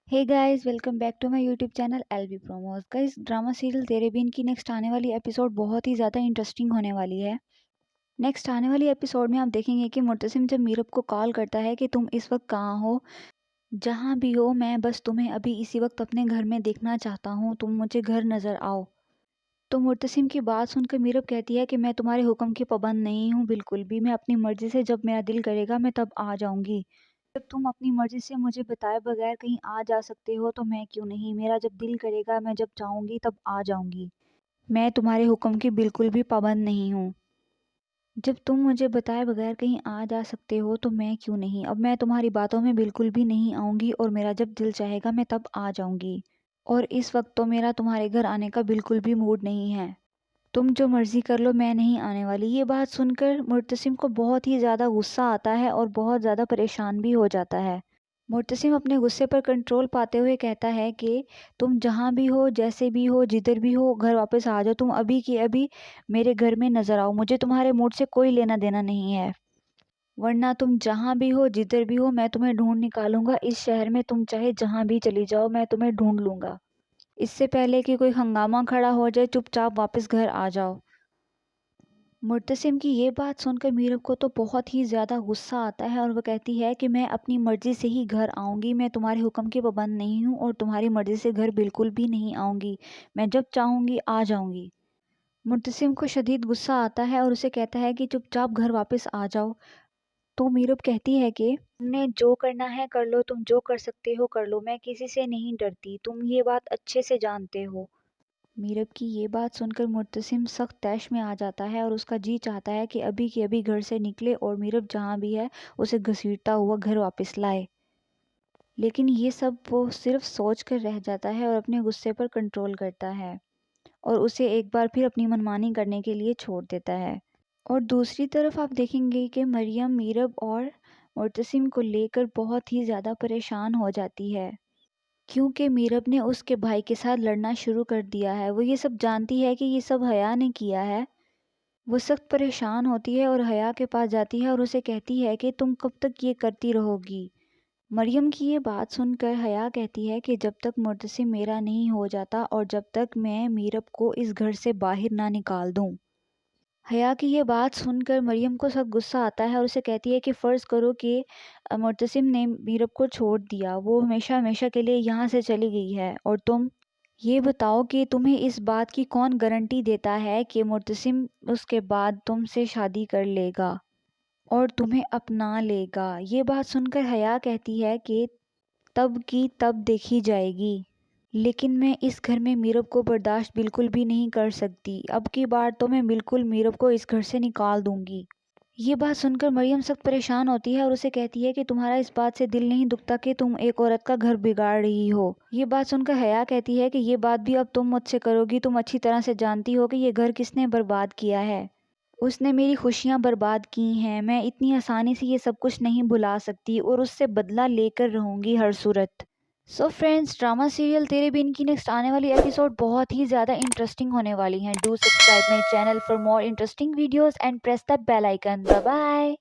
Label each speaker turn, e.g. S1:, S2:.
S1: Hey guys, welcome back to my YouTube channel LB promos. Guys, drama serial Tere Bin की next आने वाली episode बहुत ही ज़्यादा इंटरेस्टिंग होने वाली है। नेक्स्ट आने वाली एपिसोड में आप देखेंगे कि मुर्तसिम जब मीरब को कॉल करता है कि तुम इस वक्त कहाँ हो, जहाँ भी हो मैं बस तुम्हें अभी इसी वक्त अपने घर में देखना चाहता हूँ, तुम मुझे घर नज़र आओ। तो मुर्तसिम की बात सुनकर मीरब कहती है कि मैं तुम्हारे हुक्म की पाबंद नहीं हूँ बिल्कुल भी, मैं अपनी मर्ज़ी से जब मेरा दिल करेगा मैं तब आ जाऊँगी। जब तुम अपनी मर्ज़ी से मुझे बताए बगैर कहीं आ जा सकते हो तो मैं क्यों नहीं, मेरा जब दिल करेगा मैं जब चाहूँगी तब आ जाऊँगी। मैं तुम्हारे हुक्म की बिल्कुल भी पाबंद नहीं हूँ। जब तुम मुझे बताए बगैर कहीं आ जा सकते हो तो मैं क्यों नहीं, अब मैं तुम्हारी बातों में बिल्कुल भी नहीं आऊँगी और मेरा जब दिल चाहेगा मैं तब आ जाऊँगी। और इस वक्त तो मेरा तुम्हारे घर आने का बिल्कुल भी मूड नहीं है। तुम जो मर्ज़ी कर लो, मैं नहीं आने वाली। ये बात सुनकर मुर्तसिम को बहुत ही ज़्यादा गुस्सा आता है और बहुत ज़्यादा परेशान भी हो जाता है। मुर्तसिम अपने गुस्से पर कंट्रोल पाते हुए कहता है कि तुम जहाँ भी हो, जैसे भी हो, जिधर भी हो, घर वापस आ जाओ। तुम अभी की अभी मेरे घर में नज़र आओ। मुझे तुम्हारे मूड से कोई लेना देना नहीं है, वरना तुम जहाँ भी हो, जिधर भी हो, मैं तुम्हें ढूंढ निकालूंगा। इस शहर में तुम चाहे जहाँ भी चली जाओ, मैं तुम्हें ढूंढ लूंगा। इससे पहले कि कोई हंगामा खड़ा हो जाए, चुपचाप वापस घर आ जाओ। मुर्तसिम की ये बात सुनकर मीरब को तो बहुत ही ज़्यादा गुस्सा आता है और वो कहती है कि मैं अपनी मर्ज़ी से ही घर आऊँगी, मैं तुम्हारे हुक्म की पाबंद नहीं हूँ और तुम्हारी मर्ज़ी से घर बिल्कुल भी नहीं आऊँगी। मैं जब चाहूँगी आ जाऊँगी। मुर्तसिम को शदीद गुस्सा आता है और उसे कहता है कि चुपचाप घर वापस आ जाओ। तो मीरब कहती है कि तुमने जो करना है कर लो, तुम जो कर सकते हो कर लो, मैं किसी से नहीं डरती, तुम ये बात अच्छे से जानते हो। मीरब की ये बात सुनकर मुर्तसिम सख्त तैश में आ जाता है और उसका जी चाहता है कि अभी के अभी घर से निकले और मीरब जहाँ भी है उसे घसीटता हुआ घर वापस लाए। लेकिन ये सब वो सिर्फ सोच कर रह जाता है और अपने गुस्से पर कंट्रोल करता है और उसे एक बार फिर अपनी मनमानी करने के लिए छोड़ देता है। और दूसरी तरफ आप देखेंगे कि मरियम मीरब और मुर्तसिम को लेकर बहुत ही ज़्यादा परेशान हो जाती है, क्योंकि मीरब ने उसके भाई के साथ लड़ना शुरू कर दिया है। वो ये सब जानती है कि ये सब हया ने किया है। वो सख्त परेशान होती है और हया के पास जाती है और उसे कहती है कि तुम कब तक ये करती रहोगी। मरियम की ये बात सुनकर हया कहती है कि जब तक मुर्तसिम मेरा नहीं हो जाता और जब तक मैं मीरब को इस घर से बाहर ना निकाल दूं। हया की ये बात सुनकर मरियम को सख्त गुस्सा आता है और उसे कहती है कि फ़र्ज़ करो कि मुर्तसिम ने मीरब को छोड़ दिया, वो हमेशा हमेशा के लिए यहाँ से चली गई है, और तुम ये बताओ कि तुम्हें इस बात की कौन गारंटी देता है कि मुर्तसिम उसके बाद तुमसे शादी कर लेगा और तुम्हें अपना लेगा। ये बात सुनकर हया कहती है कि तब की तब देखी जाएगी, लेकिन मैं इस घर में मीरब को बर्दाश्त बिल्कुल भी नहीं कर सकती। अब की बार तो मैं बिल्कुल मीरब को इस घर से निकाल दूंगी। ये बात सुनकर मरियम सख्त परेशान होती है और उसे कहती है कि तुम्हारा इस बात से दिल नहीं दुखता कि तुम एक औरत का घर बिगाड़ रही हो। ये बात सुनकर हया कहती है कि ये बात भी अब तुम मुझसे करोगी, तुम अच्छी तरह से जानती हो कि ये घर किसने बर्बाद किया है। उसने मेरी खुशियाँ बर्बाद की हैं, मैं इतनी आसानी से ये सब कुछ नहीं भुला सकती और उससे बदला लेकर रहूँगी हर सूरत। So friends, drama serial Tere Bin की नेक्स्ट आने वाली एपिसोड बहुत ही ज़्यादा इंटरेस्टिंग होने वाली हैं। Do subscribe my channel for more interesting videos and press the bell icon. Bye bye.